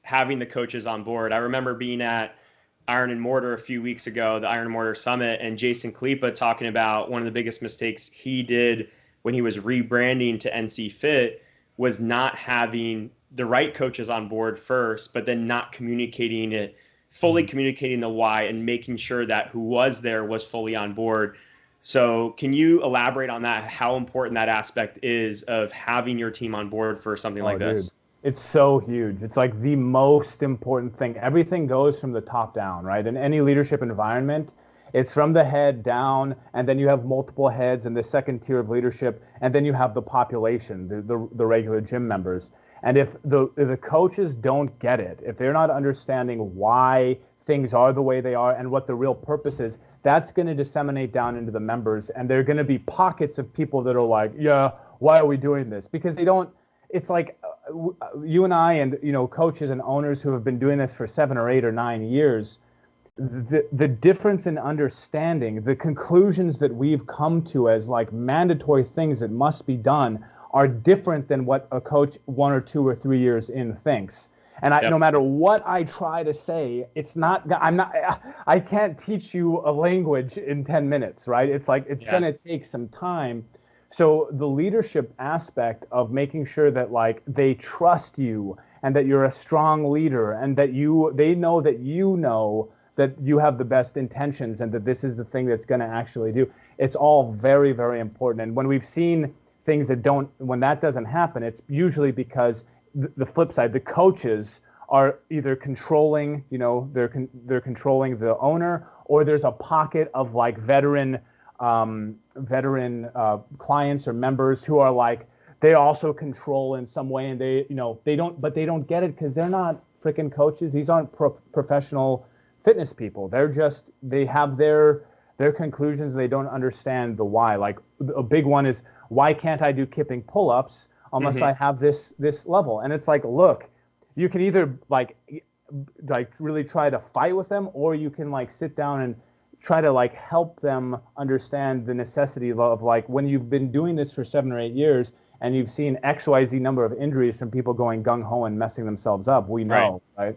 having the coaches on board. I remember being at Iron and Mortar a few weeks ago, the Iron and Mortar Summit, and Jason Kalipa talking about one of the biggest mistakes he did when he was rebranding to NC Fit was not having the right coaches on board first, but then not communicating it, fully communicating the why and making sure that who was there was fully on board. So can you elaborate on that, how important that aspect is of having your team on board for something Oh, like dude, this? it's so huge. It's like the most important thing. Everything goes from the top down, right? In any leadership environment, it's from the head down, and then you have multiple heads in the second tier of leadership, and then you have the population, the regular gym members. And if the coaches don't get it, if they're not understanding why things are the way they are and what the real purpose is, that's going to disseminate down into the members, and there are going to be pockets of people that are like, yeah, why are we doing this? Because they don't. It's like you and I and coaches and owners who have been doing this for 7 or 8 or 9 years. The difference in understanding, the conclusions that we've come to as like mandatory things that must be done are different than what a coach 1 or 2 or 3 years in thinks. And no Yep. matter what I try to say, it's not. I can't teach you a language in 10 minutes, right? It's like it's Yeah. gonna take some time. So the leadership aspect of making sure that like they trust you and that you're a strong leader and that they know that you have the best intentions and that this is the thing that's going to actually do. It's all very, very important. And when we've seen things when that doesn't happen, it's usually because the flip side, the coaches are either controlling, they're controlling the owner, or there's a pocket of like veteran clients or members who are like, they also control in some way, and they don't get it because they're not freaking coaches. These aren't professional fitness people. They have their conclusions. They don't understand the why. Like a big one is, why can't I do kipping pull-ups unless I have this level? And it's like, look, you can either like really try to fight with them, or you can like sit down and try to like help them understand the necessity of like, when you've been doing this for 7 or 8 years and you've seen XYZ number of injuries from people going gung-ho and messing themselves up, we Right. know, right?